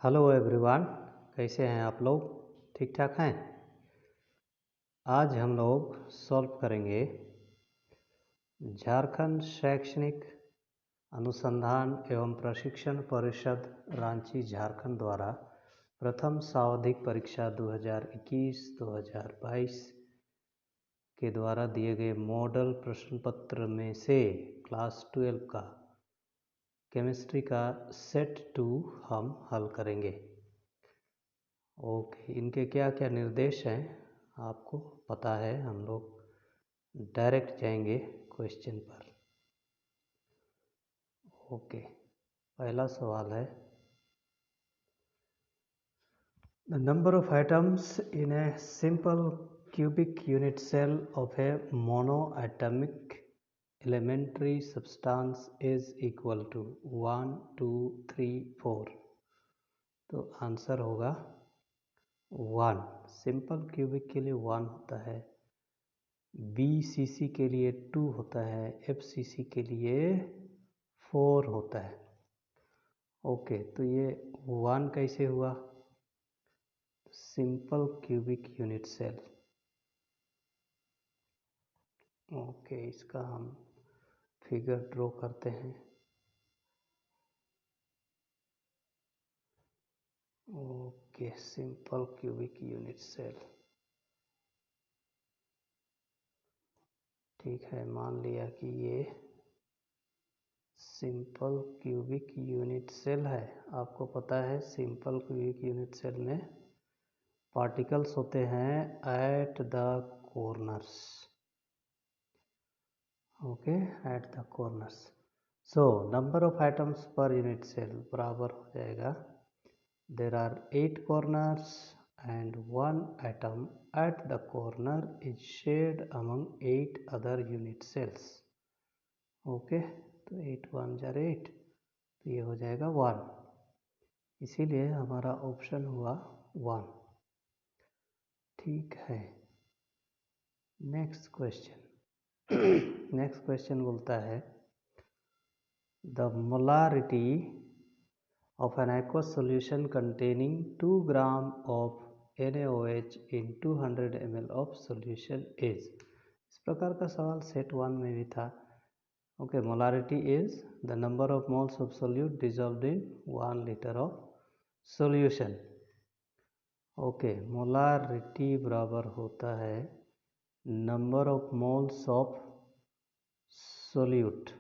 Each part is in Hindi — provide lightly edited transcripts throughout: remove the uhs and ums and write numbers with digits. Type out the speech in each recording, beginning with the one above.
हेलो एवरीवन, कैसे हैं आप लोग? ठीक ठाक हैं? आज हम लोग सॉल्व करेंगे झारखंड शैक्षणिक अनुसंधान एवं प्रशिक्षण परिषद रांची झारखंड द्वारा प्रथम सावधिक परीक्षा 2021-2022 के द्वारा दिए गए मॉडल प्रश्न पत्र में से क्लास 12 का केमिस्ट्री का सेट 2 हम हल करेंगे। ओके, इनके क्या क्या निर्देश हैं आपको पता है। हम लोग डायरेक्ट जाएंगे क्वेश्चन पर। ओके, पहला सवाल है, the number of atoms in a simple cubic unit cell of a monoatomic elementary substance is equal to 1, 2, 3, 4। तो आंसर होगा 1। सिंपल क्यूबिक के लिए 1 होता है, BCC के लिए 2 होता है, FCC के लिए 4 होता है। ओके, तो ये 1 कैसे हुआ? Simple cubic unit cell. Okay, इसका हम फिगर ड्रॉ करते हैं। Okay, simple cubic unit cell. ठीक है, मान लिया कि ये सिंपल क्यूबिक यूनिट सेल है। आपको पता है सिंपल क्यूबिक यूनिट सेल में पार्टिकल्स होते हैं at the corners. Okay, at the corners. So number of atoms per unit cell बराबर हो जाएगा, there are 8 corners and 1 atom at the corner is shared among 8 other unit cells. Okay, तो 8 1 जार 8, तो ये हो जाएगा 1। इसीलिए हमारा ऑप्शन हुआ 1। ठीक है, नेक्स्ट क्वेश्चन। नेक्स्ट क्वेश्चन बोलता है, the molarity of an aqueous solution containing 2 gram of NaOH in 200 ml of solution is। इस प्रकार का सवाल सेट 1 में भी था। Okay, molarity is the number of moles of solute dissolved in 1 liter of solution. Okay, molarity बराबर होता है number of moles of solute,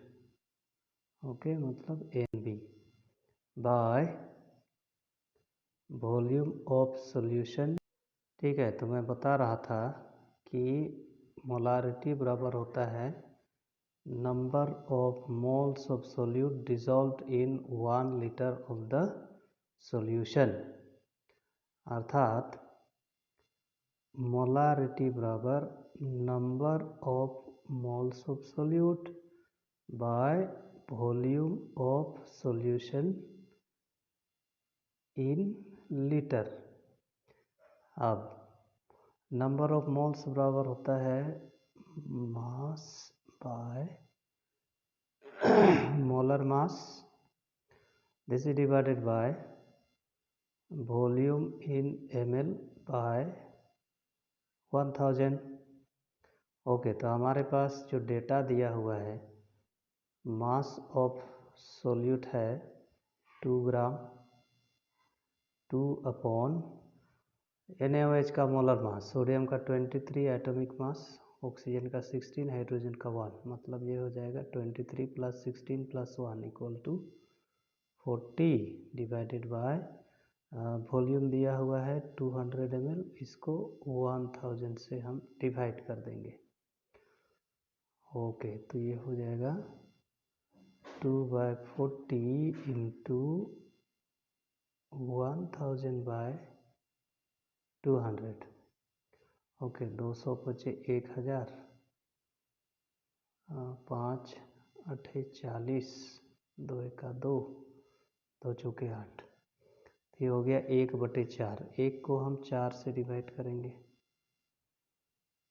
okay, मतलब NB bye volume of solution. ठीक है, तो मैं बता रहा था कि मोलारिटी बराबर होता है number of moles of solute dissolved in 1 liter of the solution, अर्थात मोलारिटी बराबर number of moles of solute by volume of solution in litre. अब नंबर ऑफ मोल्स बराबर होता है mass by molar mass, this is divided by volume in ml by 1000। Okay, तो हमारे पास जो डेटा दिया हुआ है, मास ऑफ सोल्यूट है 2 ग्राम, 2 अपॉन NaOH का मोलर मास, सोडियम का 23 एटॉमिक मास, ऑक्सीजन का 16, हाइड्रोजन का 1, मतलब ये हो जाएगा 23 + 16 + 1 = 40 डिवाइडेड बाय वॉल्यूम दिया हुआ है 200 ml, इसको 1000 से हम डिवाइड कर देंगे। ओके, तो ये हो जाएगा 2/40 इंटू 1000/200। ओके, 200 बचे 1000, 5 8 40, 2 1 2, 2 चौके 8, ये हो गया 1/4। 1 को हम 4 से डिवाइड करेंगे,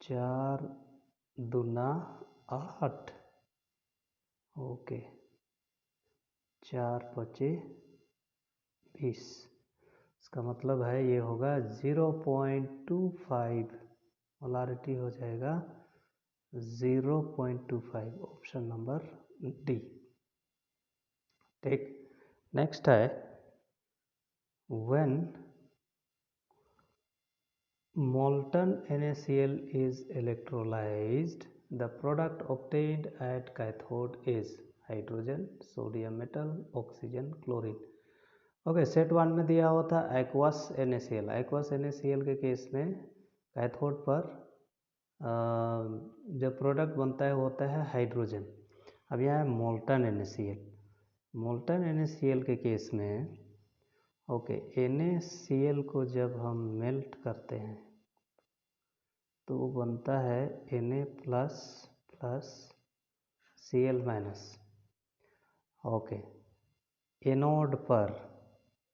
4 दूना 8। ओके, 4 बचे 20, इसका मतलब है ये होगा 0.25, मोलारिटी हो जाएगा 0.25, ऑप्शन नंबर डी। ठीक, नेक्स्ट है when molten NaCl is electrolyzed, the product obtained at cathode is hydrogen, sodium metal, oxygen, chlorine. Okay, set 1 में दिया हुआ था एक्वस NaCl। एक्वस NaCl के केस में कैथोड पर जब प्रोडक्ट बनता है वो होता है हाइड्रोजन। अब यहाँ है मोल्टन NaCl। मोल्टन NaCl के केस में ओके, NaCl को जब हम मेल्ट करते हैं तो वो बनता है Na plus plus Cl minus. Okay, anode पर,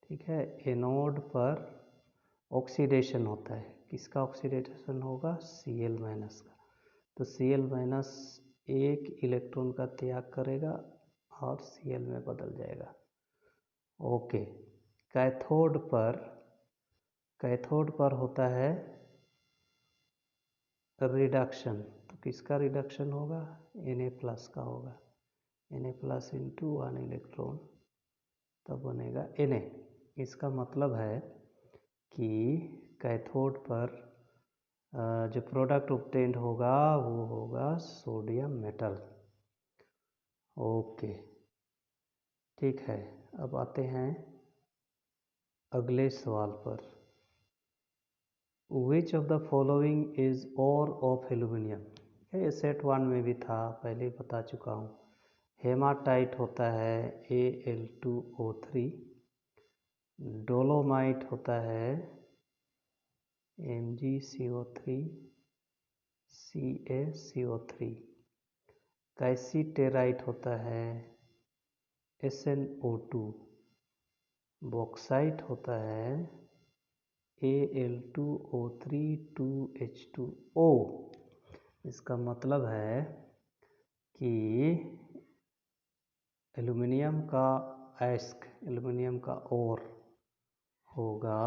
ठीक है, एनोड पर ऑक्सीडेशन होता है। किसका ऑक्सीडेशन होगा? Cl माइनस का। तो Cl माइनस एक इलेक्ट्रॉन का त्याग करेगा और Cl में बदल जाएगा। ओके, कैथोड पर होता है रिडक्शन। तो किसका रिडक्शन होगा? Na प्लस का होगा। Na प्लस इंटू 1 इलेक्ट्रॉन, तब बनेगा Na। इसका मतलब है कि कैथोड पर जो प्रोडक्ट ऑब्टेन्ड होगा वो होगा सोडियम मेटल। ओके, ठीक है, अब आते हैं अगले सवाल पर। Which of the following is ore of aluminium? ये सेट 1 में भी था, पहले ही बता चुका हूँ। हेमाटाइट होता है Al2O3, डोलोमाइट होता है MgCO3 CaCO3, कैसीटेराइट होता है SnO2, बॉक्साइट होता है Al2O3 2H2O। इसका मतलब है कि एल्यूमिनियम का एल्यूमिनियम का ओर होगा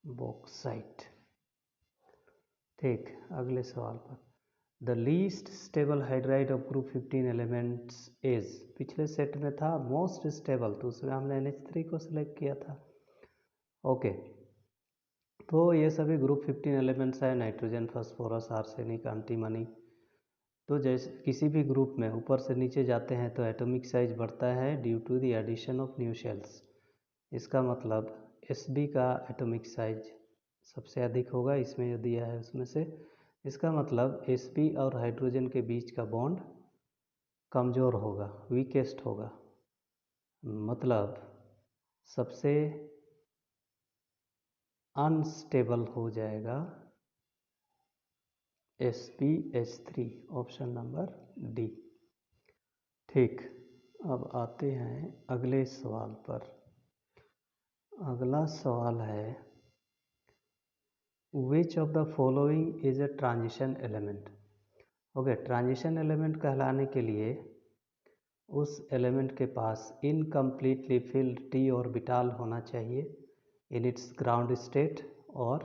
बॉक्साइट। ठीक, अगले सवाल पर। The least stable hydride of group 15 elements is, पिछले सेट में था मोस्ट स्टेबल, तो उसमें हमने NH3 को सिलेक्ट किया था। ओके, तो ये सभी ग्रुप 15 एलिमेंट्स है, नाइट्रोजन, फास्फोरस, आर्सेनिक, एंटीमनी। तो जैसे किसी भी ग्रुप में ऊपर से नीचे जाते हैं तो एटॉमिक साइज बढ़ता है due to the addition of new shells. इसका मतलब Sb का एटॉमिक साइज सबसे अधिक होगा, इसमें जो दिया है उसमें से। इसका मतलब Sb और हाइड्रोजन के बीच का बॉन्ड कमज़ोर होगा, वीकेस्ट होगा। मतलब सबसे अनस्टेबल हो जाएगा SbH3, ऑप्शन नंबर डी। ठीक, अब आते हैं अगले सवाल पर। अगला सवाल है विच of the following is a transition element? Okay, transition element कहलाने के लिए उस एलिमेंट के पास इनकम्प्लीटली फिल्ड d ऑर्बिटल होना चाहिए इन इट्स ग्राउंड स्टेट और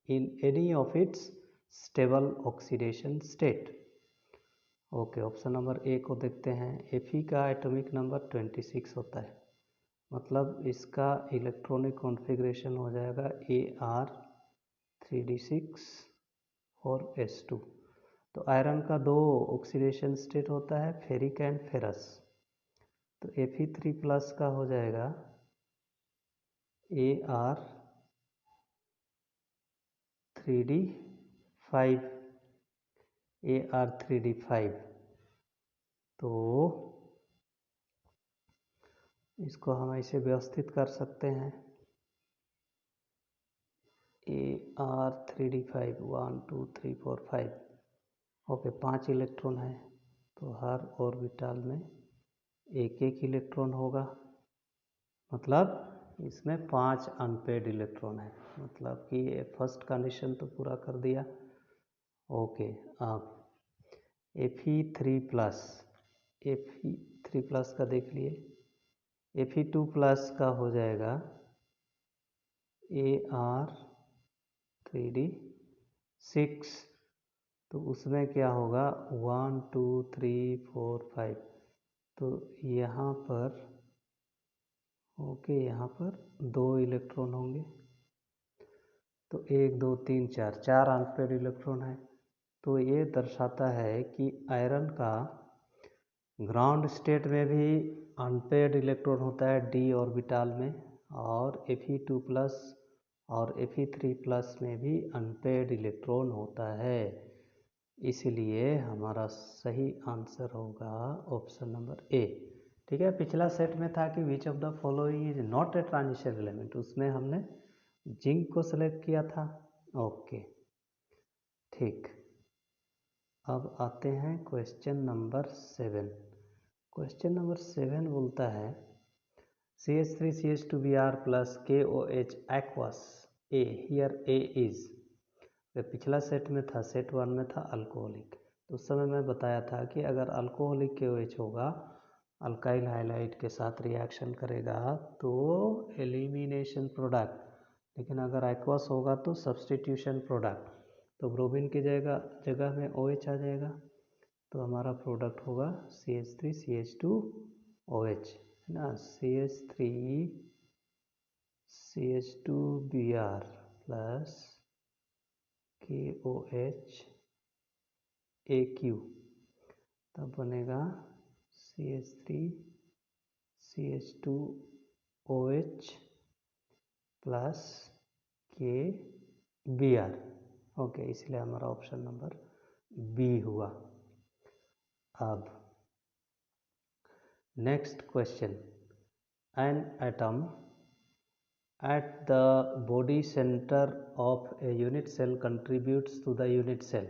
in any of its stable oxidation state. Okay, option number A को देखते हैं। Fe का एटॉमिक नंबर 26 होता है, मतलब इसका इलेक्ट्रॉनिक कॉन्फ़िगरेशन हो जाएगा Ar3d6 और S2। तो आयरन का 2 ऑक्सीडेशन स्टेट होता है, फेरिक एंड फेरस। तो Fe3 प्लस का हो जाएगा Ar3d5। तो इसको हम ऐसे व्यवस्थित कर सकते हैं Ar3d5 1 2 3 4 5। ओके, 5 इलेक्ट्रॉन है तो हर ऑर्बिटल में एक एक इलेक्ट्रॉन होगा, मतलब इसमें 5 अनपेड इलेक्ट्रॉन है, मतलब कि ये फर्स्ट कंडीशन तो पूरा कर दिया। ओके, अब Fe3 प्लस का देख लिए। Fe2 प्लस का हो जाएगा Ar3D6, तो उसमें क्या होगा 1 2 3 4 5, तो यहाँ पर ओके, यहाँ पर 2 इलेक्ट्रॉन होंगे, तो 1 2 3 4, 4 अनपेड इलेक्ट्रॉन है। तो ये दर्शाता है कि आयरन का ग्राउंड स्टेट में भी अनपेड इलेक्ट्रॉन होता है d ऑर्बिटल में, और Fe2+ और Fe3+ में भी अनपेड इलेक्ट्रॉन होता है। इसलिए हमारा सही आंसर होगा ऑप्शन नंबर ए। ठीक है, पिछला सेट में था कि विच of the following is not a transition element, उसमें हमने जिंक को सेलेक्ट किया था। ओके, ठीक। अब आते हैं क्वेश्चन नंबर 7। क्वेश्चन नंबर 7 बोलता है CH3CH2Br plus KOH aqueous A, here A is, पिछला सेट में था, सेट 1 में था अल्कोहलिक, तो उस समय मैं बताया था कि अगर अल्कोहलिक KOH होगा, अल्काइल हाइलाइड के साथ रिएक्शन करेगा तो एलिमिनेशन प्रोडक्ट, लेकिन अगर एक्वस होगा तो सब्सटीट्यूशन प्रोडक्ट, तो ब्रोमीन की जगह में OH आ जाएगा, तो हमारा प्रोडक्ट होगा CH3CH2OH, है ना, CH3CH2Br प्लस KOH AQ, तब बनेगा CH3CH2OH प्लस KBr। ओके, इसलिए हमारा ऑप्शन नंबर बी हुआ। अब next question, an atom at the body center of a unit cell contributes to the unit cell।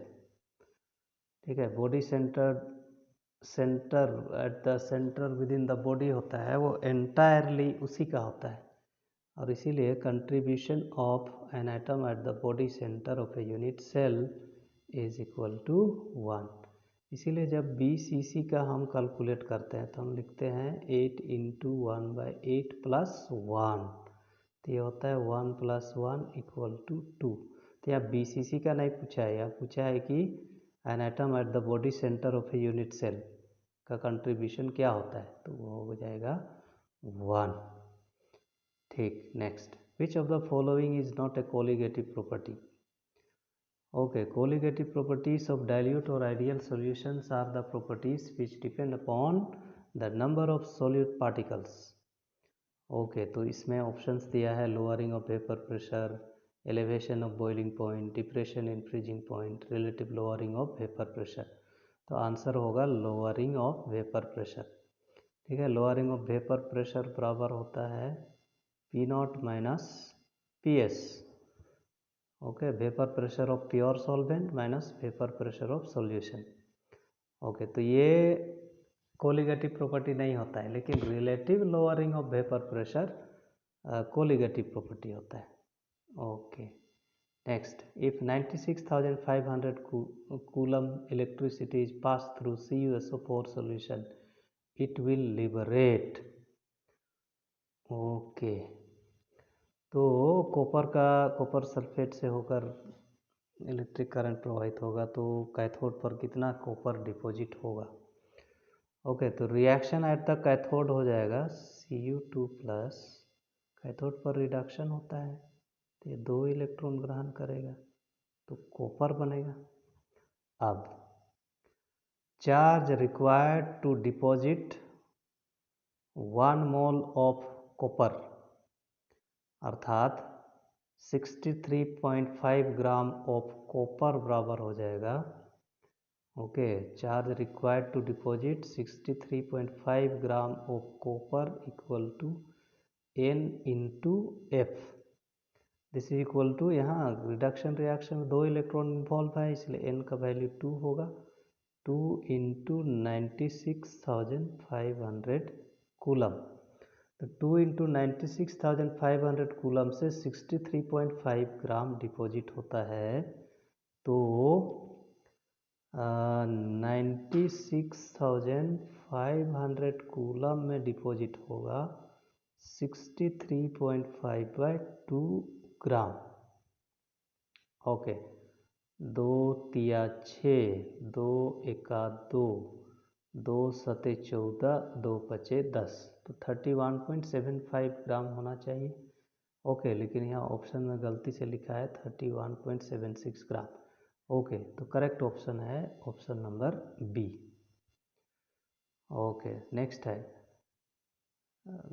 ठीक है, body centre at the centre with in the body होता है, वो एंटायरली उसी का होता है, और इसीलिए contribution of an atom at the body centre of a unit cell is equal to 1। इसीलिए जब BCC का हम कैलकुलेट करते हैं तो हम लिखते हैं 8 × 1/8 + 1, तो ये होता है 1 + 1 = 2। तो यहाँ BCC का नहीं पूछा है, यहाँ पूछा है कि an atom at the body centre of a unit cell का कंट्रीब्यूशन क्या होता है, तो वो हो जाएगा 1। ठीक, next, which of the following is not a colligative property. Okay, colligative properties of dilute और ideal solutions are the properties which depend upon the number of solute particles. Okay, तो इसमें ऑप्शंस दिया है lowering of vapour pressure, elevation of boiling point, depression in freezing point, relative lowering of vapour pressure, तो आंसर होगा लोअरिंग ऑफ वेपर प्रेशर। ठीक है, लोअरिंग ऑफ वेपर प्रेशर बराबर होता है P0 - PS। Okay, vapour pressure of pure solvent minus vapour pressure of solution. Okay, तो ये कोलिगेटिव प्रॉपर्टी नहीं होता है, लेकिन relative lowering of vapour pressure colligative property होता है। Okay, next, if 96,500 coulomb electricity is pass through CuSO4 solution, it will liberate. Okay, तो कॉपर सल्फेट से होकर इलेक्ट्रिक करंट प्रवाहित होगा, तो कैथोड पर कितना कॉपर डिपॉजिट होगा। ओके, तो रिएक्शन एट द कैथोड हो जाएगा Cu2+, कैथोड पर रिडक्शन होता है तो ये 2 इलेक्ट्रॉन ग्रहण करेगा तो कॉपर बनेगा। अब charge required to deposit 1 mole of copper, अर्थात 63.5 ग्राम ऑफ कॉपर बराबर हो जाएगा। Okay, charge required to deposit 63.5 gram of copper equal to N × F। This is equal to, यहाँ रिडक्शन रिएक्शन में 2 इलेक्ट्रॉन इन्वॉल्व है, इसलिए N का वैल्यू 2 होगा, 2 × 96,500 कूलम। तो 2 × 96,500 कूलम से 63.5 ग्राम डिपॉजिट होता है, तो 96,500 कूलम में डिपॉजिट होगा 63.5/2 ग्राम। ओके, 2 तिया 6, 2 एका 2, 2 सते 14, 2 पचे 10, तो 31.75 ग्राम होना चाहिए। ओके, लेकिन यहाँ ऑप्शन में गलती से लिखा है 31.76 ग्राम। ओके, तो करेक्ट ऑप्शन है option number B. Okay, next है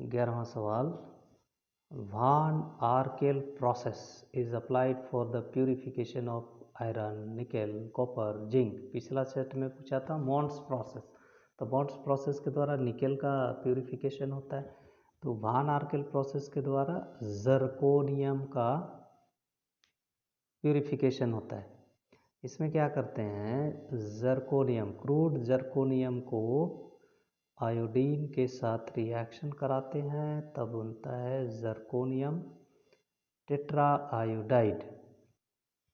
11वां सवाल। Van Arkel process is applied for the purification of iron, nickel, copper, zinc. पिछला सेट में पूछा था मॉन्ट्स प्रोसेस, तो मॉन्ट्स प्रोसेस के द्वारा निकेल का प्यूरिफिकेशन होता है, तो वान आर्केल प्रोसेस के द्वारा जर्कोनियम का प्यूरिफिकेशन होता है। इसमें क्या करते हैं, जर्कोनियम, क्रूड जर्कोनियम को आयोडीन के साथ रिएक्शन कराते हैं, तब बनता है zirconium tetra iodide.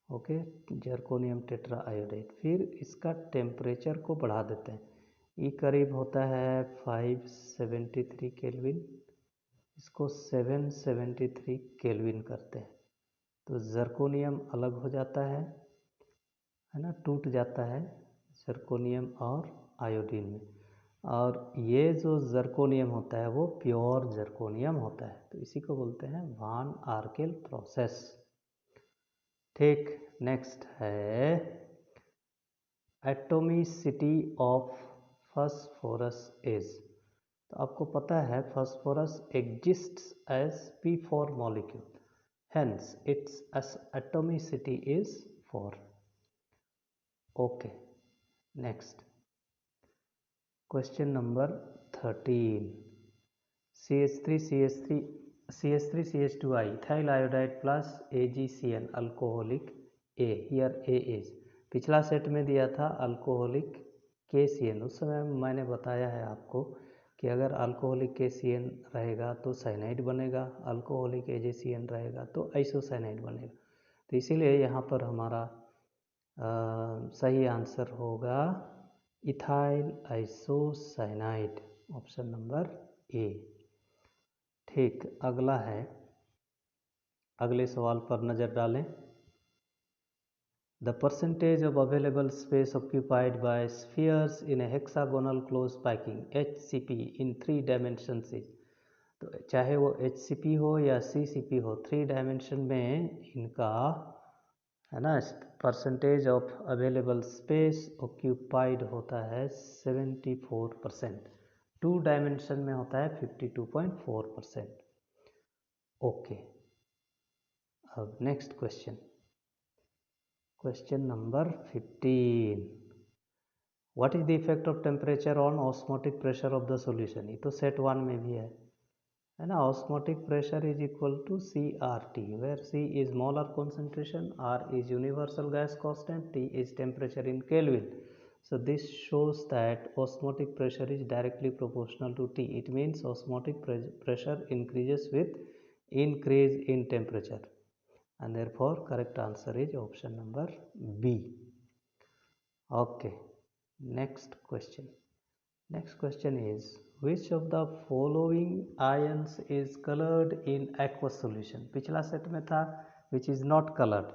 Okay, zirconium tetra iodide. फिर इसका टेम्परेचर को बढ़ा देते हैं, ये करीब होता है 573 केल्विन, इसको 773 केल्विन करते हैं, तो जर्कोनियम अलग हो जाता है ना, टूट जाता है जर्कोनियम और आयोडीन में, और ये जो जर्कोनियम होता है वो प्योर जर्कोनियम होता है, तो इसी को बोलते हैं वान आर्केल प्रोसेस। ठीक, नेक्स्ट है एटॉमिसिटी ऑफ फास्फोरस इज। तो आपको पता है phosphorus exists as P4 molecule, hence its atomicity is 4. Okay, next question number 13. CH3CH2I ethyl iodide plus AgCN alcoholic A, here A is, पिछला सेट में दिया था अल्कोहलिक KCN, उस समय मैंने बताया है आपको कि अगर अल्कोहलिक KCN रहेगा तो साइनाइड बनेगा, अल्कोहलिक AgCN रहेगा तो आइसोसाइनाइड बनेगा, तो इसीलिए यहाँ पर हमारा सही आंसर होगा ethyl isocyanide, option number A. ठीक, अगला है, अगले सवाल पर नज़र डालें। The percentage of available space occupied by spheres in A hexagonal close packing HCP in 3 dimensions is. तो चाहे वो HCP हो या CCP हो, 3 डायमेंशन में इनका है ना percentage of available space occupied होता है 74%, 2 डायमेंशन में होता है 52.4%। ओके, अब next question, question number 15। What is the effect of temperature on osmotic pressure of the solution. ये तो सेट 1 में भी है ना, osmotic pressure is equal to CRT, where C is molar concentration, R is universal gas constant, T is temperature in Kelvin. So this shows that osmotic pressure is directly proportional to T. It means osmotic pressure increases with increase in temperature, and therefore correct answer is option number B. Okay, next question. Next question is, which of the following ions is colored in aqueous solution। पिछला सेट में था which is not colored।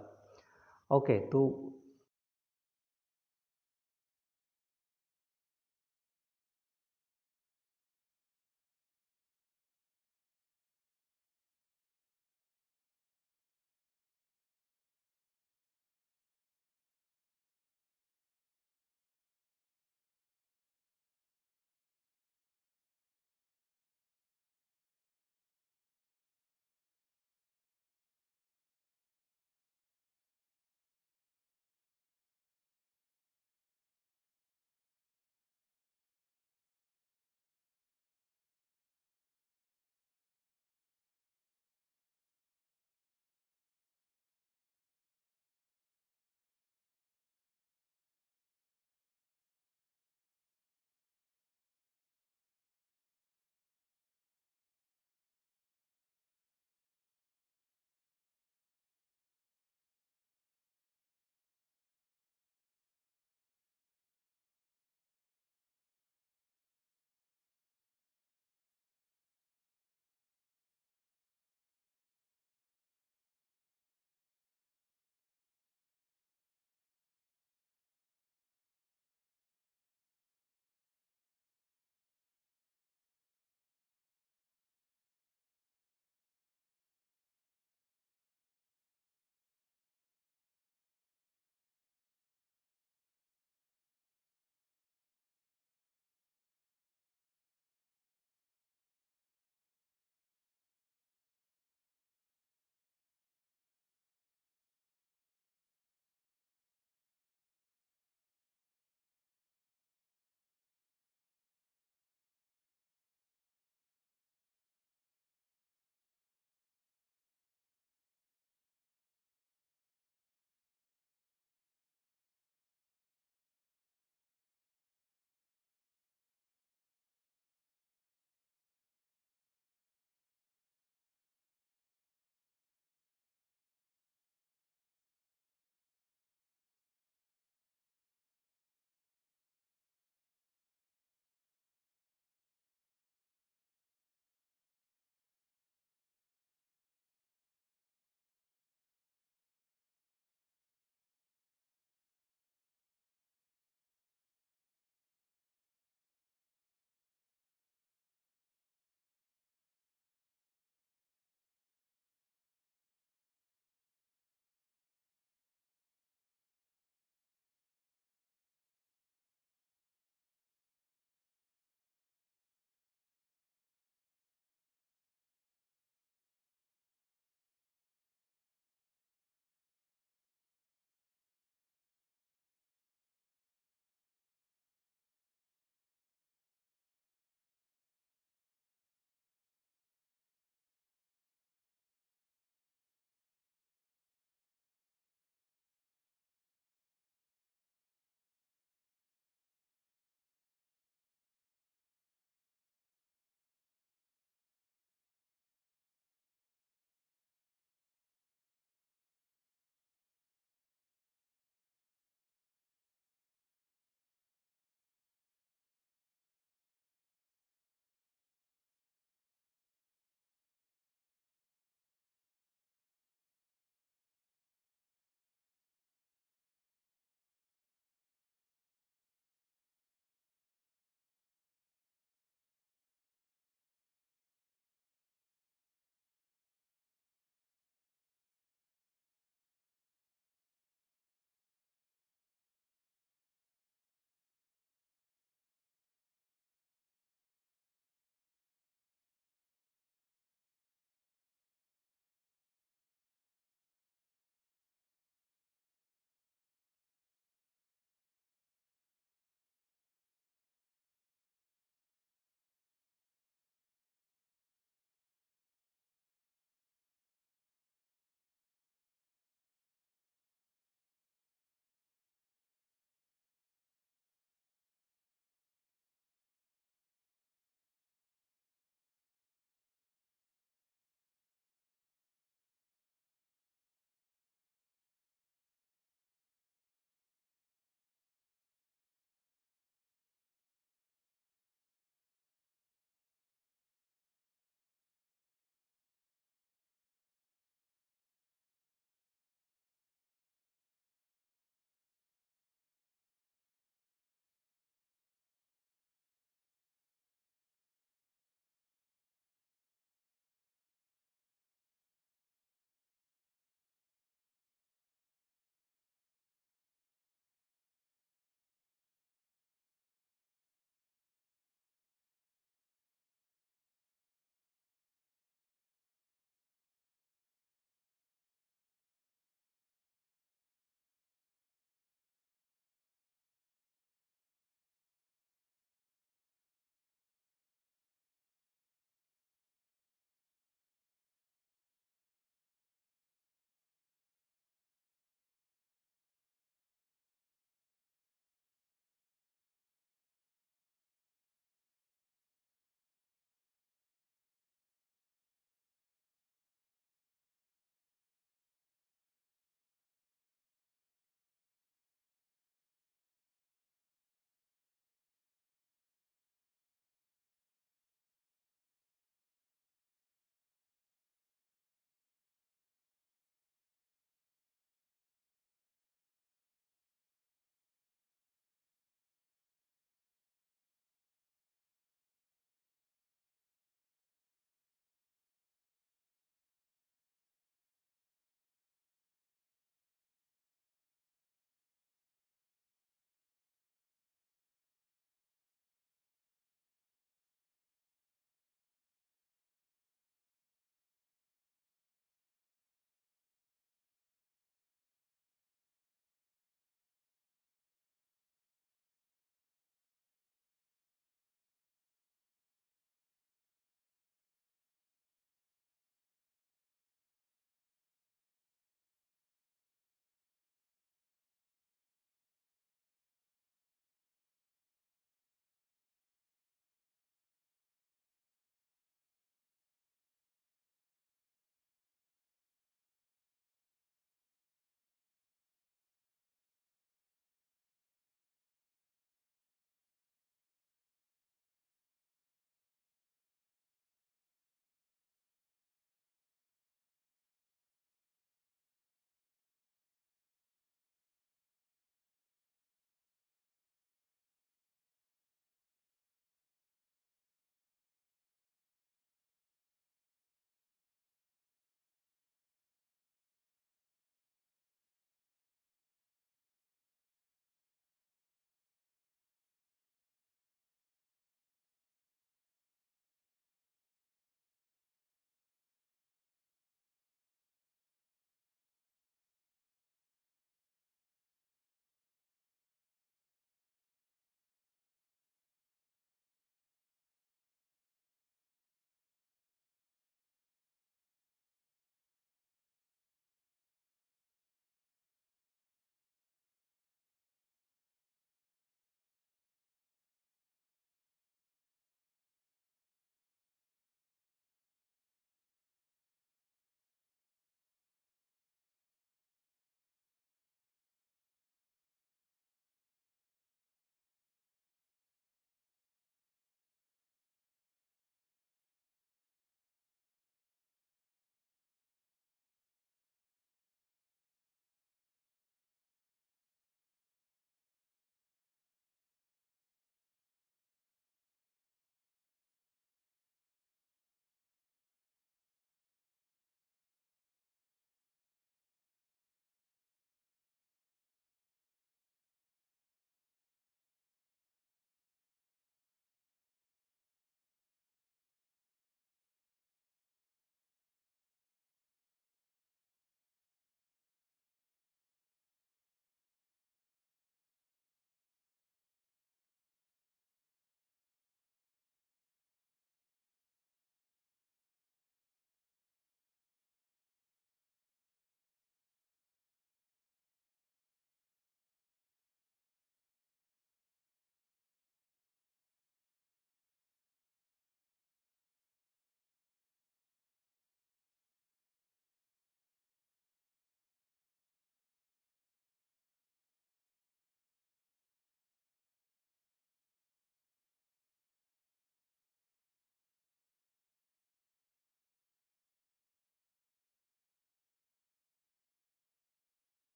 Okay, तो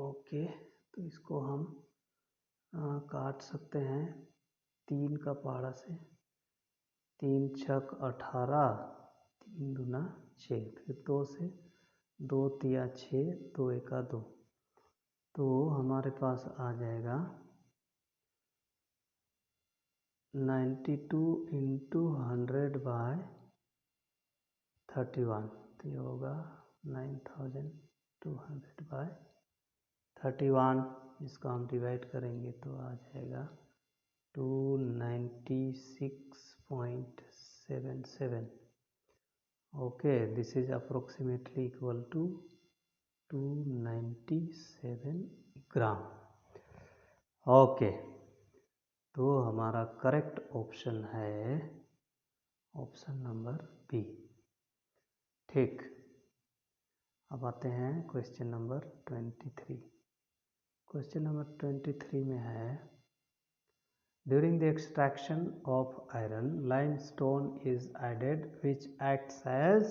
ओके, तो इसको हम काट सकते हैं 3 का पहाड़ा से। 3 छक 18, 3 दूना 6, फिर 2 से 2 तिया 6, 2 एका 2, तो हमारे पास आ जाएगा 92 इंटू 100/31, तो ये होगा 9200/31। इसको हम डिवाइड करेंगे तो आ जाएगा 296.77। Okay, this is approximately equal to 297 gram. Okay, तो हमारा करेक्ट ऑप्शन है ऑप्शन नंबर बी। ठीक, अब आते हैं क्वेश्चन नंबर 23। क्वेश्चन नंबर 23 में है, during the extraction of iron limestone is added which acts as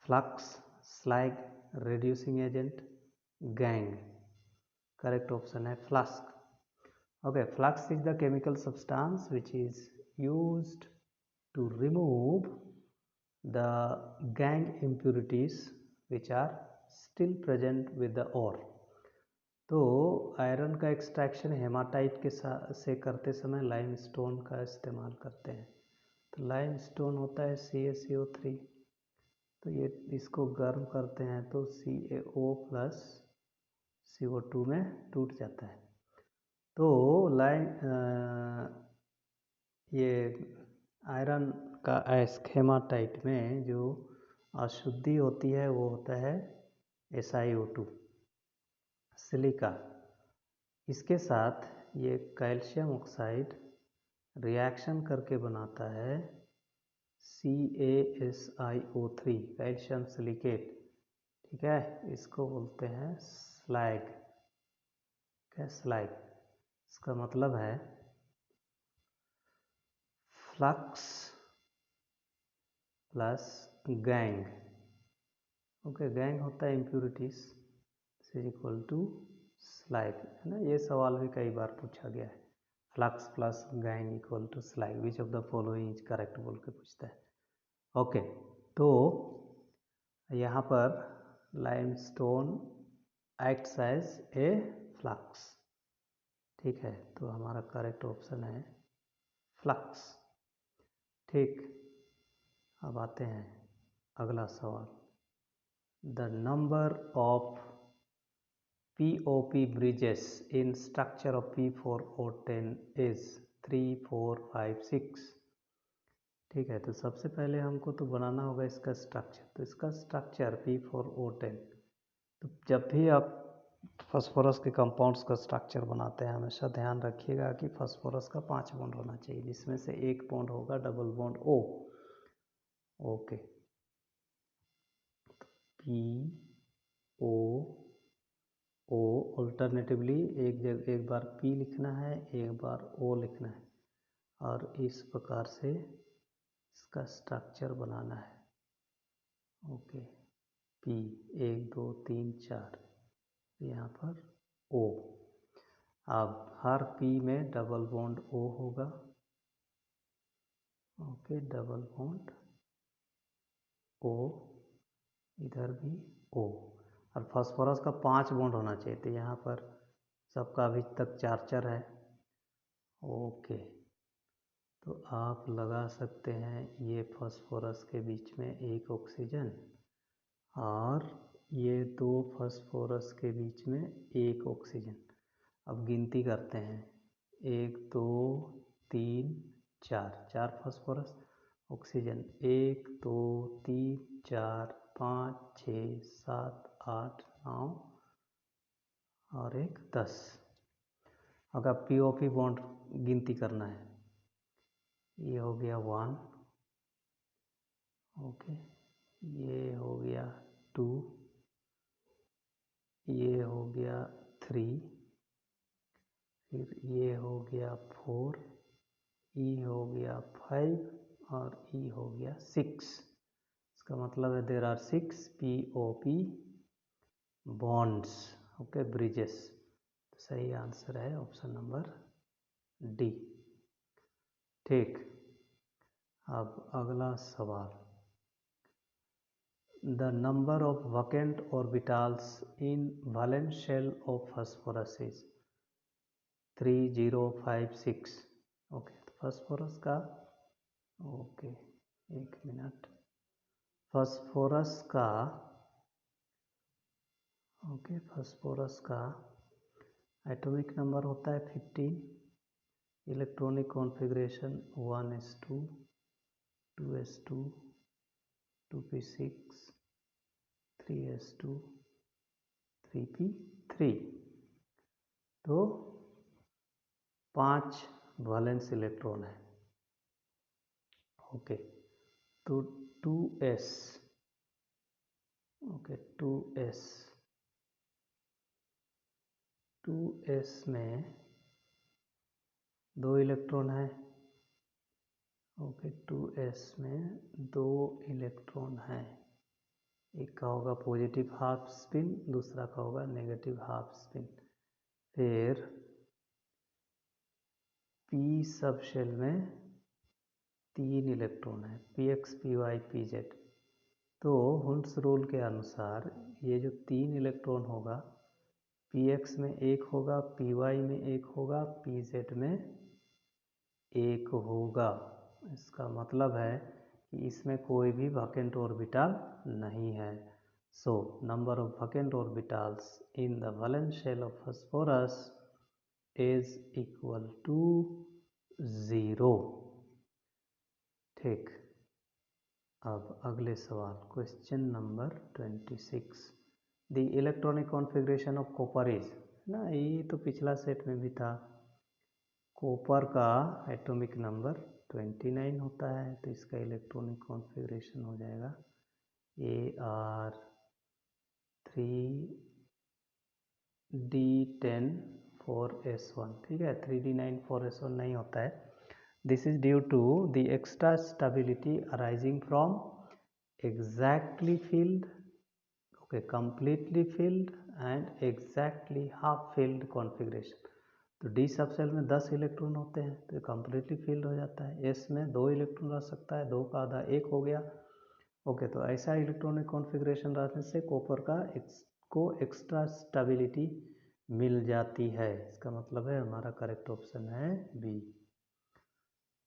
flux, slag, reducing agent, gang। correct option है flux. okay, flux is the chemical substance which is used to remove the gang impurities which are still present with the ore। तो आयरन का एक्सट्रैक्शन हेमाटाइट के से करते समय लाइमस्टोन का इस्तेमाल करते हैं। तो लाइमस्टोन होता है CaCO3, तो ये इसको गर्म करते हैं तो CaO प्लस CO2 में टूट जाता है। तो ये आयरन का हेमाटाइट में जो अशुद्धि होती है वो होता है SiO2, सिलिका। इसके साथ ये कैल्शियम ऑक्साइड रिएक्शन करके बनाता है CaSiO3, कैल्शियम सिलिकेट। ठीक है, इसको बोलते हैं स्लैग। क्या स्लैग? इसका मतलब है flux plus gangue. Okay, gangue होता है impurities is equal to slag, है ना। ये सवाल भी कई बार पूछा गया है, flux plus gangue equal to slag, which of the following is correct बोल के पूछता है। ओके, तो यहाँ पर limestone acts as a flux. ठीक है, तो हमारा करेक्ट ऑप्शन है फ्लक्स। ठीक, अब आते हैं अगला सवाल। The number of POP bridges in structure of P4O10 is 3, 4, 5, 6। ठीक है, तो सबसे पहले हमको तो बनाना होगा इसका स्ट्रक्चर। तो इसका स्ट्रक्चर P4O10, तो जब भी आप फास्फोरस के कंपाउंड्स का स्ट्रक्चर बनाते हैं हमेशा ध्यान रखिएगा कि फास्फोरस का 5 बॉन्ड होना चाहिए, जिसमें से एक बॉन्ड होगा double bond O। Okay, PO alternatively एक बार P लिखना है, एक बार O लिखना है, और इस प्रकार से इसका स्ट्रक्चर बनाना है। ओके, P 1 2 3 4, यहाँ पर O। अब हर P में डबल बॉन्ड O होगा। ओके, डबल बॉन्ड O, इधर भी O, और फास्फोरस का 5 बॉन्ड होना चाहिए, तो यहाँ पर सबका अभी तक 4 है। ओके, तो आप लगा सकते हैं ये फास्फोरस के बीच में एक ऑक्सीजन, और ये 2 फास्फोरस के बीच में एक ऑक्सीजन। अब गिनती करते हैं, 1 2 3 4, 4 फास्फोरस, ऑक्सीजन 1 2 3 4 5 6 7 8 9 और 1 10। अगर POP बॉन्ड गिनती करना है, ये हो गया 1, ओके, ये हो गया 2, ये हो गया 3, फिर ये हो गया 4, E हो गया 5, और E हो गया 6। इसका मतलब है there are 6 POP bonds. Okay, bridges. सही आंसर है ऑप्शन नंबर डी। ठीक, अब अगला सवाल। The number of vacant orbitals in valence shell of phosphorus is 3056। Okay, phosphorus का, ओके एक मिनट, फास्फोरस का, ओके फास्फोरस का एटॉमिक नंबर होता है 15, electronic configuration 1s2, 2s2, 2p6, 3s2, 3p3। तो 5 वैलेंस इलेक्ट्रॉन है। ओके, तो 2s, ओके 2s में 2 इलेक्ट्रॉन है। ओके, 2s में 2 इलेक्ट्रॉन है। एक का होगा पॉजिटिव हाफ स्पिन, दूसरा का होगा नेगेटिव हाफ स्पिन। फिर p सब शेल में 3 इलेक्ट्रॉन है, px, py, pz। तो हुंड्स रूल के अनुसार ये जो 3 इलेक्ट्रॉन होगा, px में 1 होगा, py में 1 होगा, pz में 1 होगा। इसका मतलब है कि इसमें कोई भी वैकेंट ऑर्बिटल नहीं है। So number of vacant orbitals in the valence shell of phosphorus is equal to 0। ठीक, अब अगले सवाल, question number 26। The electronic configuration of copper is, ना ये तो पिछला सेट में भी था। कॉपर का एटॉमिक नंबर 29 होता है, तो इसका इलेक्ट्रॉनिक कॉन्फ़िगरेशन हो जाएगा Ar3d10 4s1। ठीक है, 3d9 4s1 नहीं होता है। This is due to the extra stability arising from exactly filled, okay completely filled and exactly half filled configuration. तो डी सब सेल में 10 इलेक्ट्रॉन होते हैं, तो कंप्लीटली फिल्ड हो जाता है। एस में 2 इलेक्ट्रॉन रह सकता है, 2 का आधा 1 हो गया। ओके, तो ऐसा इलेक्ट्रॉनिक कॉन्फ़िगरेशन रहने से कॉपर का को एक्स्ट्रा स्टेबिलिटी मिल जाती है। इसका मतलब है हमारा करेक्ट ऑप्शन है बी।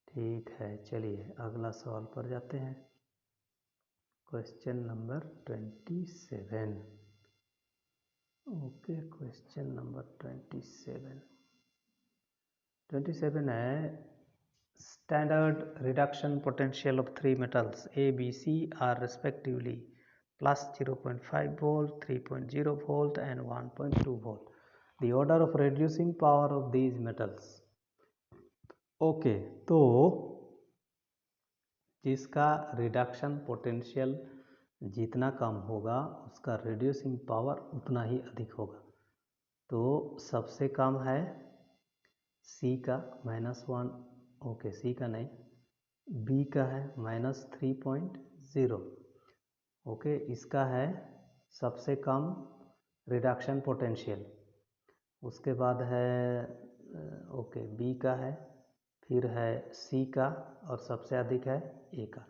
ठीक है, चलिए अगला सवाल पर जाते हैं। Question number 27। Okay, question number 27 है, standard reduction potential of 3 metals A, B, C are respectively plus 0.5 volt, 3.0 volt and 1.2 volt. The order of reducing power of these metals. Okay, तो जिसका रिडक्शन पोटेंशियल जितना कम होगा उसका रिड्यूसिंग पावर उतना ही अधिक होगा। तो सबसे कम है सी का -1, ओके सी का नहीं, बी का है -3.0। ओके, इसका है सबसे कम रिडक्शन पोटेंशियल। उसके बाद है ओके बी का है, फिर है सी का और सबसे अधिक है ए का।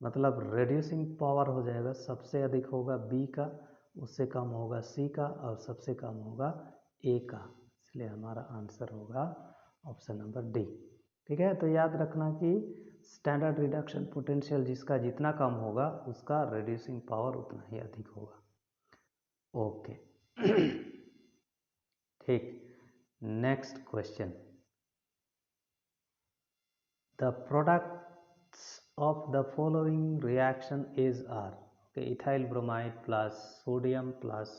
मतलब रिड्यूसिंग पावर हो जाएगा, सबसे अधिक होगा बी का, उससे कम होगा सी का और सबसे कम होगा ए का। इसलिए हमारा आंसर होगा ऑप्शन नंबर डी। ठीक है, तो याद रखना कि स्टैंडर्ड रिडक्शन पोटेंशियल जिसका जितना कम होगा उसका रिड्यूसिंग पावर उतना ही अधिक होगा। ओके ठीक, next question. The products of the following reaction is are, okay, ethyl bromide plus sodium plus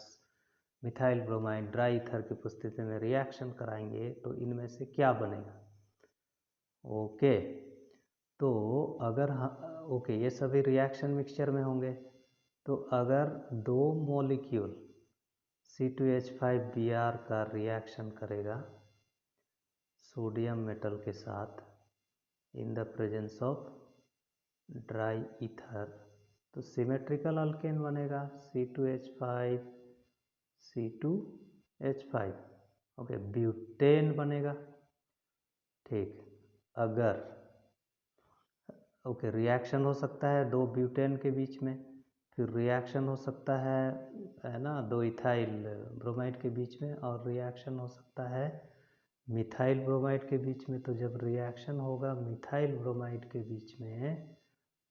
methyl bromide dry ether की उपस्थिति में रिएक्शन कराएंगे तो इनमें से क्या बनेगा। ओके, तो अगर ओके ये सभी रिएक्शन मिक्सचर में होंगे, तो अगर 2 मॉलिक्यूल C2H5Br का रिएक्शन करेगा सोडियम मेटल के साथ इन the presence of dry ether, तो सिमेट्रिकल अल्केन बनेगा C2H5 C2 H5, okay, butane बनेगा। ठीक, अगर ओके रिएक्शन हो सकता है दो ब्यूटेन के बीच में, फिर रिएक्शन हो सकता है ना, दो इथाइल ब्रोमाइड के बीच में, और रिएक्शन हो सकता है मिथाइल ब्रोमाइड के बीच में। तो जब रिएक्शन होगा मिथाइल ब्रोमाइड के बीच में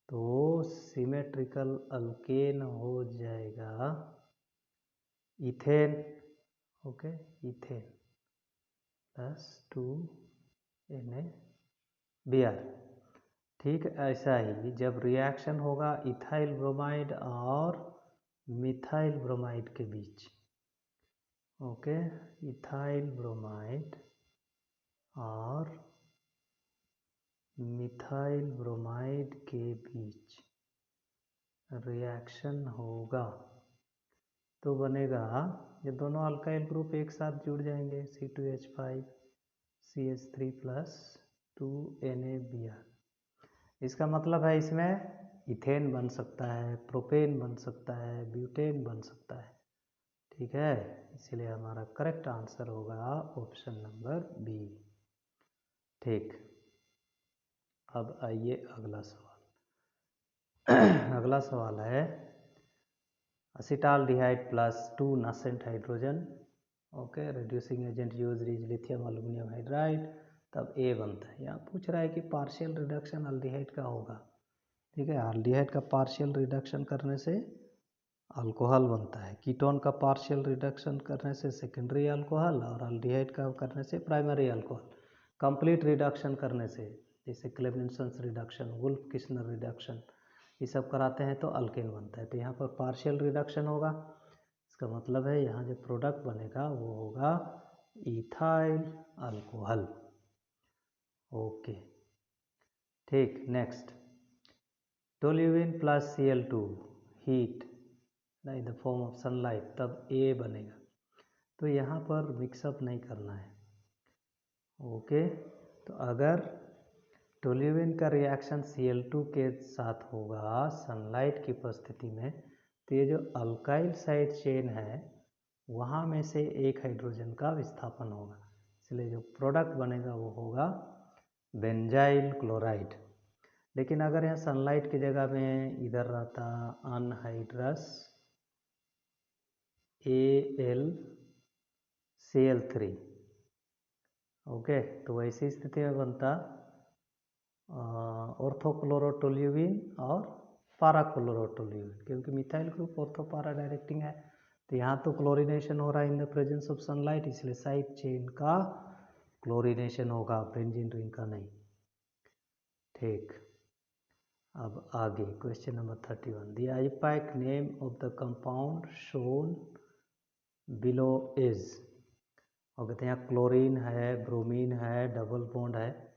तो सिमेट्रिकल अल्केन हो जाएगा ethane, okay, ethane plus 2NaBr। ठीक, ऐसा ही जब रिएक्शन होगा इथाइल ब्रोमाइड और मिथाइल ब्रोमाइड के बीच, ओके, इथाइल ब्रोमाइड और मिथाइल ब्रोमाइड के बीच रिएक्शन होगा तो बनेगा, ये दोनों अल्काइल ग्रुप एक साथ जुड़ जाएंगे, C2H5 CH3 प्लस 2NaBr। इसका मतलब है इसमें इथेन बन सकता है, प्रोपेन बन सकता है, ब्यूटेन बन सकता है। ठीक है, इसलिए हमारा करेक्ट आंसर होगा ऑप्शन नंबर बी। ठीक, अब आइए अगला सवाल। अगला सवाल है acetaldehyde plus 2 nascent hydrogen, okay, reducing agent use is lithium aluminium hydride, तब ए बनता है। यहाँ पूछ रहा है कि पार्शियल रिडक्शन अल्डिहाइड का होगा। ठीक है, अल्डिहाइड का पार्शियल रिडक्शन करने से अल्कोहल बनता है, कीटोन का पार्शियल रिडक्शन करने से सेकेंडरी अल्कोहल, और अल्डिहाइड का करने से प्राइमरी अल्कोहल। कंप्लीट रिडक्शन करने से जैसे क्लेमेंसन्स रिडक्शन, वुल्फ किस्नर रिडक्शन, ये सब कराते हैं तो अल्केन बनता है। तो यहाँ पर पार्शियल रिडक्शन होगा, इसका मतलब है यहाँ जो प्रोडक्ट बनेगा वो होगा इथाइल अल्कोहल। ओके, ठीक, next, toluene plus Cl2 heat in the form of sunlight, तब ए बनेगा। तो यहाँ पर मिक्सअप नहीं करना है, ओके। तो अगर टोल्यूइन का रिएक्शन Cl2 के साथ होगा सनलाइट की उपस्थिति में, तो ये जो अल्काइल साइड चेन है वहाँ में से एक हाइड्रोजन का विस्थापन होगा, इसलिए जो प्रोडक्ट बनेगा वो होगा बेंजाइल क्लोराइड। लेकिन अगर यहाँ सनलाइट की जगह में इधर रहता अनहाइड्रस AlCl3, ओके, तो वैसी स्थिति में बनता ऑर्थोक्लोरोटोल्यूइन और पाराक्लोरोटोल्यूइन, क्योंकि मिथाइल ग्रुप ऑर्थो पारा डायरेक्टिंग है। तो यहाँ तो क्लोरीनेशन हो रहा है इन द प्रेजेंस ऑफ सनलाइट, इसलिए साइड चेन का क्लोरीनेशन होगा, बेंजीन रिंग का नहीं। ठीक, अब आगे question number 31, the IUPAC name of the compound shown below is, और कहते हैं यहाँ क्लोरीन है, ब्रोमीन है, डबल बॉन्ड है।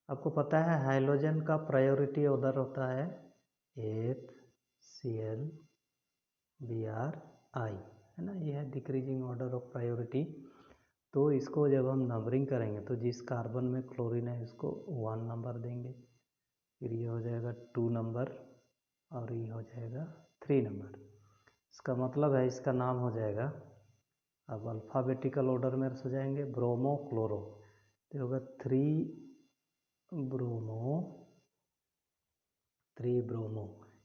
आपको पता है हाइड्रोजन का प्रायोरिटी ऑर्डर होता है HCl Br I, है ना, ये है डिक्रीजिंग ऑर्डर ऑफ प्रायोरिटी। तो इसको जब हम नंबरिंग करेंगे तो जिस कार्बन में क्लोरीन है इसको 1 नंबर देंगे, फिर ये हो जाएगा 2 नंबर, और ये हो जाएगा 3 नंबर। इसका मतलब है इसका नाम हो जाएगा, अब अल्फ़ाबेटिकल ऑर्डर में सो जाएंगे, ब्रोमो क्लोरो, तो होगा 3 ब्रोमो,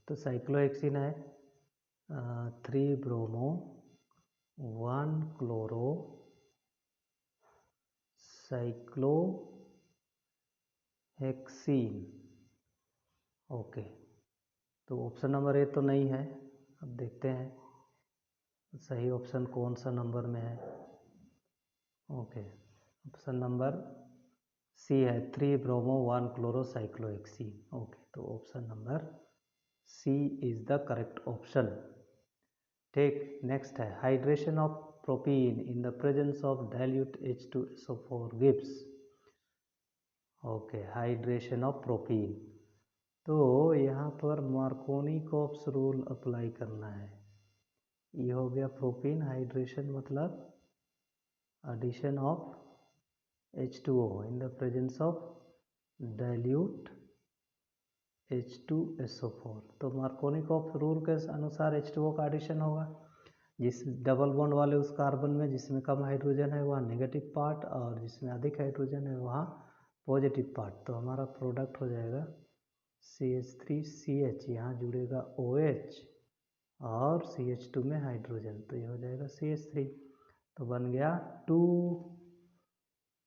तो साइक्लोहेक्सिन है 3 ब्रोमो 1 क्लोरो साइक्लोहेक्सिन। ओके, तो ऑप्शन नंबर ए तो नहीं है, अब देखते हैं सही ऑप्शन कौन सा नंबर में है। ओके, ऑप्शन नंबर सी है 3 ब्रोमो 1 क्लोरो साइक्लोहेक्सिन। ओके, तो option number C is the correct option. ठीक, नेक्स्ट है hydration of propene in the presence of dilute H2SO4 gives. Okay, hydration of propene, तो यहाँ पर मार्कोनिकॉप्स रूल अप्लाई करना है। ये हो गया प्रोपीन हाइड्रेशन, मतलब addition of H2O in the presence of dilute H2SO4, तो मार्कोनिकॉप्स रूल के अनुसार H2O का एडिशन होगा। जिस डबल बॉन्ड वाले उस कार्बन में जिसमें कम हाइड्रोजन है वहाँ नेगेटिव पार्ट, और जिसमें अधिक हाइड्रोजन है वहाँ पॉजिटिव पार्ट। तो हमारा प्रोडक्ट हो जाएगा CH3CH, यहाँ जुड़ेगा OH और CH2 में हाइड्रोजन, तो ये हो जाएगा CH3। तो बन गया 2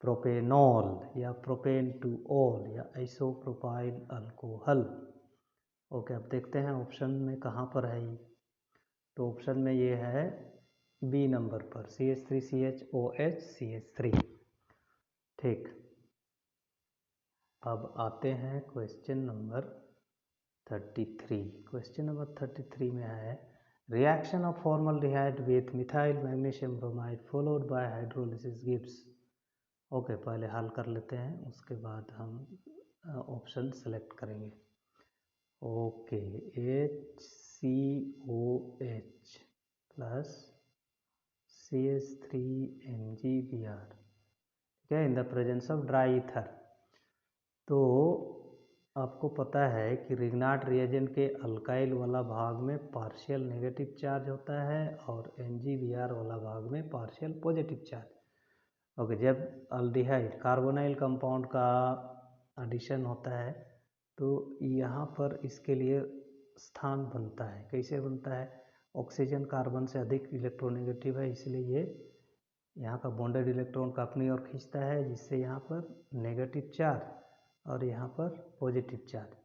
प्रोपेनॉल या प्रोपेन टू ऑल या आइसोप्रोपाइल अल्कोहल। ओके, अब देखते हैं ऑप्शन में कहाँ पर है ये। तो ऑप्शन में ये है बी नंबर पर, CH3CHOH CH3। ठीक, अब आते हैं क्वेश्चन नंबर 33। क्वेश्चन नंबर 33 में है reaction of formaldehyde with methyl magnesium bromide followed by hydrolysis gives. Okay, पहले हल कर लेते हैं, उसके बाद हम ऑप्शन सेलेक्ट करेंगे। ओके, HCOH प्लस CH3MgBr, ठीक है, इन the presence of dry ether. तो आपको पता है कि रिग्नार्ड रिएजेंट के अल्काइल वाला भाग में पार्शियल नेगेटिव चार्ज होता है और MgBr वाला भाग में पार्शियल पॉजिटिव चार्ज। ओके, जब अल्डिहाइड कार्बोनाइल कंपाउंड का एडिशन होता है तो यहाँ पर इसके लिए स्थान बनता है। कैसे बनता है? ऑक्सीजन कार्बन से अधिक इलेक्ट्रोनेगेटिव है, इसलिए ये यहाँ का बॉन्डेड इलेक्ट्रॉन का अपनी ओर खींचता है, जिससे यहाँ पर नेगेटिव चार्ज और यहाँ पर पॉजिटिव चार्ज।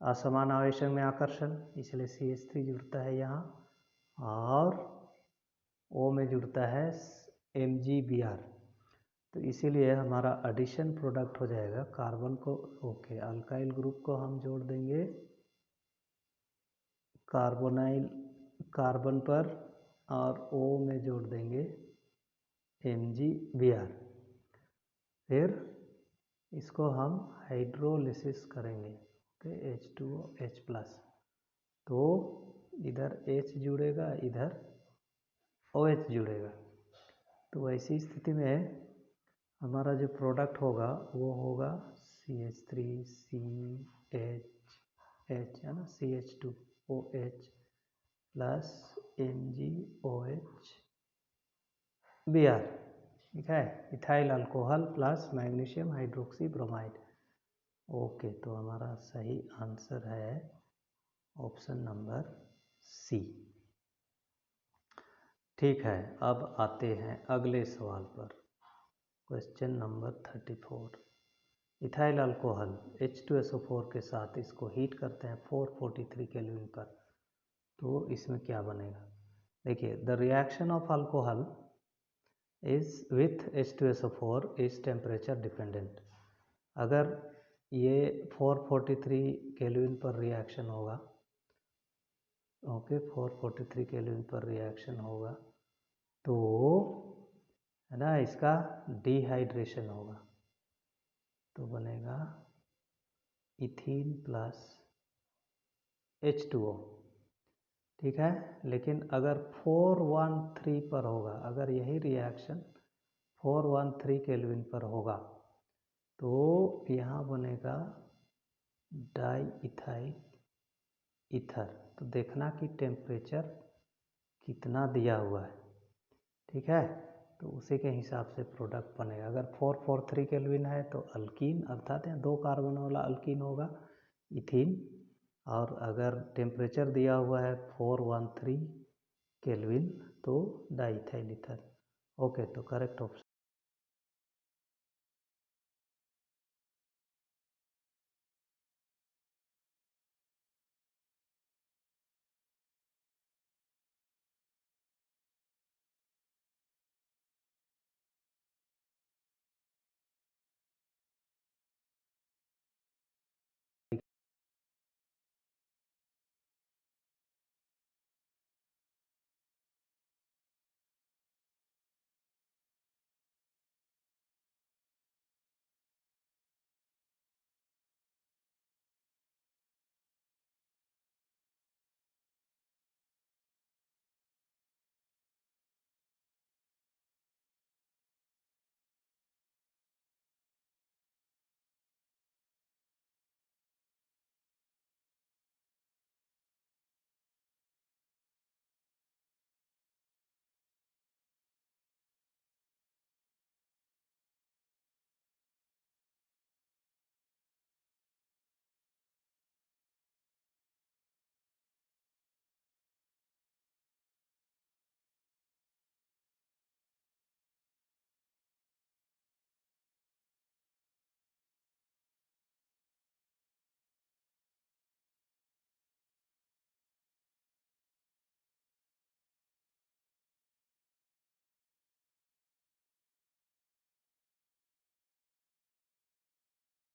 असमान आवेशन में आकर्षण, इसलिए CH3 जुड़ता है यहाँ, और O में जुड़ता है MgBr। तो इसीलिए हमारा एडिशन प्रोडक्ट हो जाएगा कार्बन को। ओके, अल्काइल ग्रुप को हम जोड़ देंगे कार्बोनाइल कार्बन पर और O में जोड़ देंगे MgBr। फिर इसको हम हाइड्रोलिसिस करेंगे, तो H2OH+, तो इधर H जुड़ेगा, इधर OH जुड़ेगा। तो ऐसी स्थिति में हमारा जो प्रोडक्ट होगा वो होगा CH3CH, है ना, CH2OH प्लस MgOH Br, ठीक है, ethyl alcohol plus magnesium hydroxy bromide. Okay, तो हमारा सही आंसर है ऑप्शन नंबर सी। ठीक है, अब आते हैं अगले सवाल पर। Question number 34। Ethyl alcohol H2SO4 के साथ इसको हीट करते हैं 443 केल्विन पर, तो इसमें क्या बनेगा? देखिए, the reaction of alcohol is with H2SO4 is temperature dependent. अगर ये 443 केल्विन पर रिएक्शन होगा, ओके, 443 केल्विन पर रिएक्शन होगा, तो है ना, इसका डिहाइड्रेशन होगा, तो बनेगा इथीन प्लस H2O, ठीक है। लेकिन अगर 413 पर होगा, अगर यही रिएक्शन 413 केल्विन पर होगा, तो यहाँ बनेगा डाई इथाइल ईथर। तो देखना कि टेम्परेचर कितना दिया हुआ है, ठीक है, तो उसी के हिसाब से प्रोडक्ट बनेगा। अगर 443 केल्विन है तो अल्कीन, अर्थात 2 कार्बन वाला अल्कीन होगा, इथीन। और अगर टेम्परेचर दिया हुआ है 413 केल्विन तो डाईइथाइल ईथर। ओके, तो करेक्ट ऑप्शन